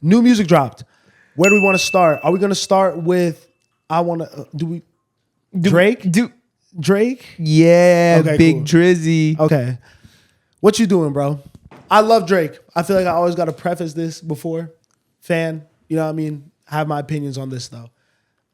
New music dropped. Where do we want to start? Are we going to start with? Drake? Drake? Yeah, Okay, Big cool. Drizzy. Okay. What you doing, bro? I love Drake. I feel like I always got to preface this before. Fan, you know what I mean? I have my opinions on this, though.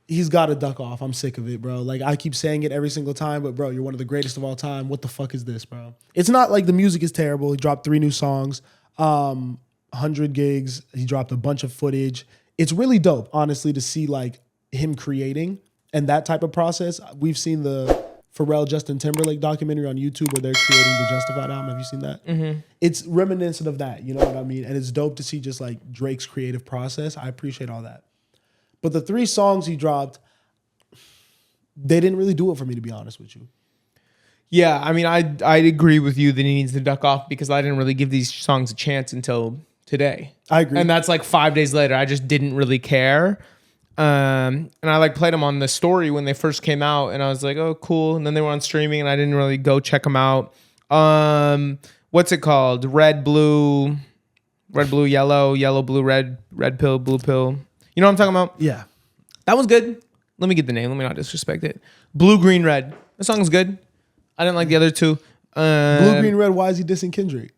He's got to duck off. I'm sick of it, bro. Like, I keep saying it every single time, but, bro, you're one of the greatest of all time. What the fuck is this, bro? It's not like the music is terrible. He dropped 3 new songs, 100 gigs. He dropped a bunch of footage. It's really dope, honestly, to see, like, him creating and that type of process. We've seen the Pharrell Justin Timberlake documentary on YouTube where they're creating the Justified album. Have you seen that? Mm-hmm. It's reminiscent of that, you know what I mean? And it's dope to see just like Drake's creative process. I appreciate all that. But the 3 songs he dropped, they didn't really do it for me, to be honest with you. Yeah, I mean, I'd agree with you that he needs to duck off because I didn't really give these songs a chance until today. I agree. And that's like 5 days later. I just didn't really care. And I like played them on the story when they first came out, and I was like, oh, cool. And then they were on streaming, and I didn't really go check them out. What's it called? Red, blue, yellow, blue, red pill, blue pill. You know what I'm talking about? Yeah. That was good. Let me get the name. Let me not disrespect it. Blue, green, red. The song was good. I didn't like the other 2. Blue, green, red. Why is he dissing Kendrick?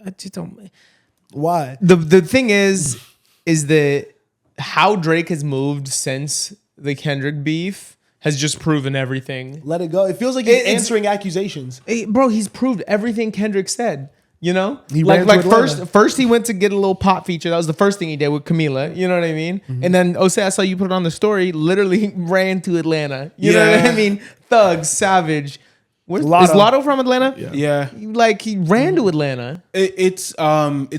I just don't. Why? The thing is that how Drake has moved since the Kendrick beef has just proven everything. Let it go. It feels like he's answering accusations. Bro, he's proved everything Kendrick said. You know, he like first he went to get a little pop feature. That was the first thing he did with Camila. You know what I mean? Mm-hmm. And then I saw you put it on the story. Literally ran to Atlanta. You know what I mean? Thug, Savage. Is Lotto from Atlanta? Yeah. Like he ran to Atlanta. It's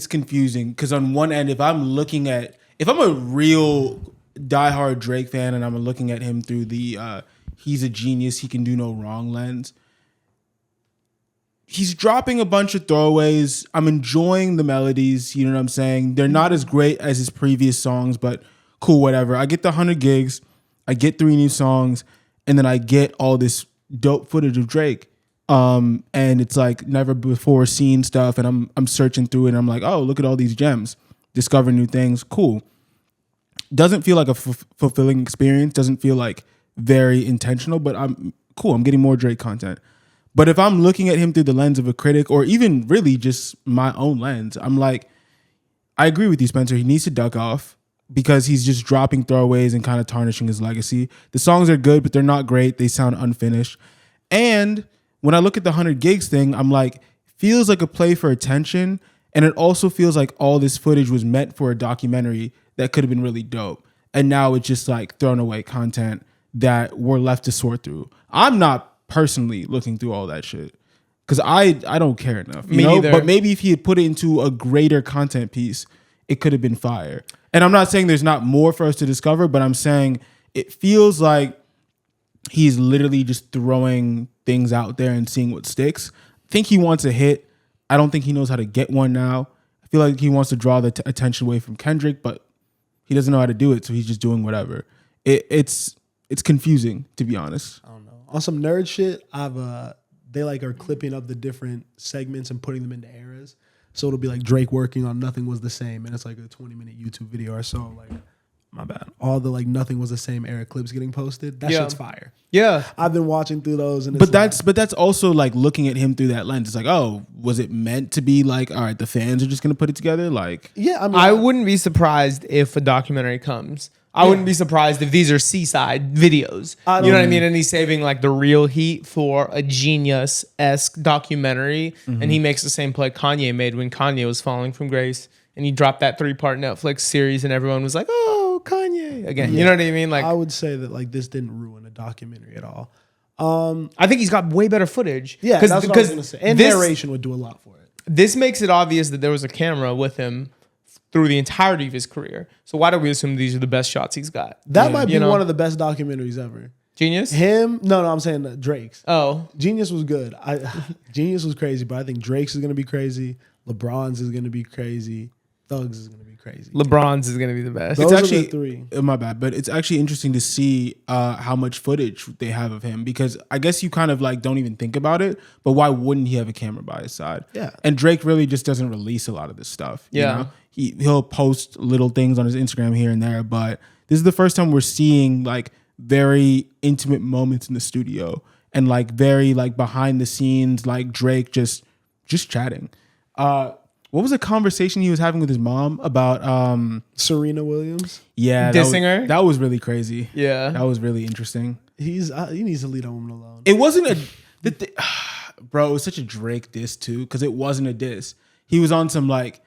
confusing because on one end, if I'm a real diehard Drake fan and I'm looking at him through the he's a genius, he can do no wrong lens. He's dropping a bunch of throwaways. I'm enjoying the melodies. You know what I'm saying? They're not as great as his previous songs, but cool, whatever. I get the 100 gigs. I get 3 new songs. And then I get all this dope footage of Drake. And it's like never before seen stuff. And I'm searching through it and I'm like, oh, look at all these gems. Discover new things. Cool. Doesn't feel like a fulfilling experience. Doesn't feel like very intentional, but I'm cool. I'm getting more Drake content. But if I'm looking at him through the lens of a critic or even really just my own lens, I'm like, I agree with you, Spencer. He needs to duck off because he's just dropping throwaways and kind of tarnishing his legacy. The songs are good, but they're not great. They sound unfinished. And when I look at the 100 gigs thing, I'm like, feels like a play for attention. And it also feels like all this footage was meant for a documentary that could have been really dope. And now it's just like thrown away content that we're left to sort through. I'm not personally looking through all that shit because I don't care enough. You know? But maybe if he had put it into a greater content piece, it could have been fire. And I'm not saying there's not more for us to discover, but I'm saying it feels like he's literally just throwing things out there and seeing what sticks. I think he wants a hit. I don't think he knows how to get one now. I feel like he wants to draw the attention away from Kendrick, but he doesn't know how to do it, so he's just doing whatever. It's confusing, to be honest. I don't know. On some nerd shit, they like are clipping up the different segments and putting them into eras. So it'll be like Drake working on Nothing Was the Same, and it's like a 20-minute YouTube video or so. Like, my bad. All the like Nothing Was the Same era clips getting posted. That shit's fire. Yeah, I've been watching through those, and but that's also like looking at him through that lens. It's like, oh, was it meant to be like, all right, the fans are just gonna put it together? Like, yeah, I mean, I wouldn't be surprised if a documentary comes. I wouldn't be surprised if these are seaside videos. You know what I mean? And he's saving like the real heat for a genius-esque documentary. Mm-hmm. And he makes the same play Kanye made when Kanye was falling from grace. And he dropped that 3-part Netflix series and everyone was like, oh, Kanye again. You know what I mean? Like, I would say that like this didn't ruin a documentary at all. I think he's got way better footage. Yeah, that's what I was going to say. And narration would do a lot for it. This makes it obvious that there was a camera with him through the entirety of his career. So why do we assume these are the best shots he's got? That might be one of the best documentaries ever. Genius? Him? No, I'm saying Drake's. Oh. Genius was good. Genius was crazy, but I think Drake's is going to be crazy. LeBron's is going to be crazy. Thugs is gonna be crazy. LeBron's is gonna be the best. Those It's are the actually three. my bad, but it's actually interesting to see how much footage they have of him, because I guess you kind of like don't even think about it, but why wouldn't he have a camera by his side? Yeah. And Drake really just doesn't release a lot of this stuff. Yeah. You know? He'll post little things on his Instagram here and there, but this is the first time we're seeing like very intimate moments in the studio and like very like behind the scenes, like Drake just chatting. What was the conversation he was having with his mom about Serena Williams. yeah, Dissing her? that was really crazy. Yeah. That was really interesting. He needs to leave that woman alone. It wasn't bro, it was such a Drake diss too, because it wasn't a diss. He was on some like,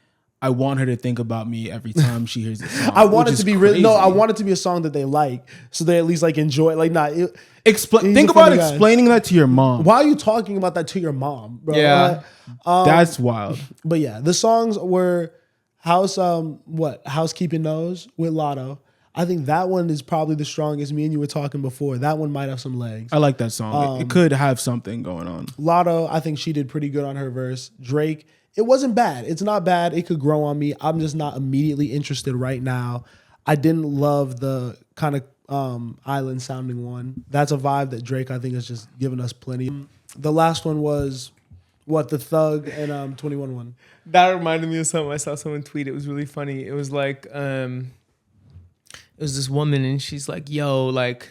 I want her to think about me every time she hears this song. I want it to be really no. I want want it to be a song that they like, so they at least like enjoy it. Like, nah. think about explaining that to your mom. Why are you talking about that to your mom, bro? Yeah. That's wild. But yeah, the songs were Housekeeping Knows with Lotto. I think that one is probably the strongest. Me and you were talking before. That one might have some legs. I like that song. It could have something going on. Lotto, I think she did pretty good on her verse. Drake, it wasn't bad. It's not bad. It could grow on me. I'm just not immediately interested right now. I didn't love the kind of island sounding one. That's a vibe that Drake, I think, has just given us plenty. The last one was the Thug and 21 one. That reminded me of something I saw someone tweet. It was really funny. It was like, it was this woman and she's like, yo, like,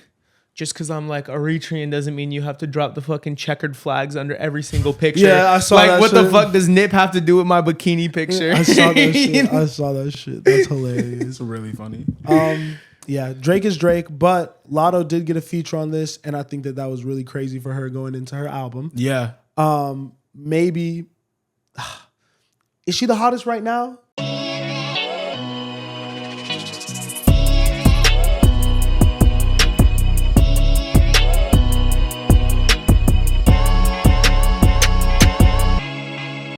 just because I'm like Eritrean doesn't mean you have to drop the fucking checkered flags under every single picture. Yeah, I saw like, that what shit. the fuck does Nip have to do with my bikini picture? I saw that shit. I saw that shit. That's hilarious. It's really funny. Yeah, Drake is Drake, but Lotto did get a feature on this, and I think that was really crazy for her going into her album. Yeah. Maybe is she the hottest right now?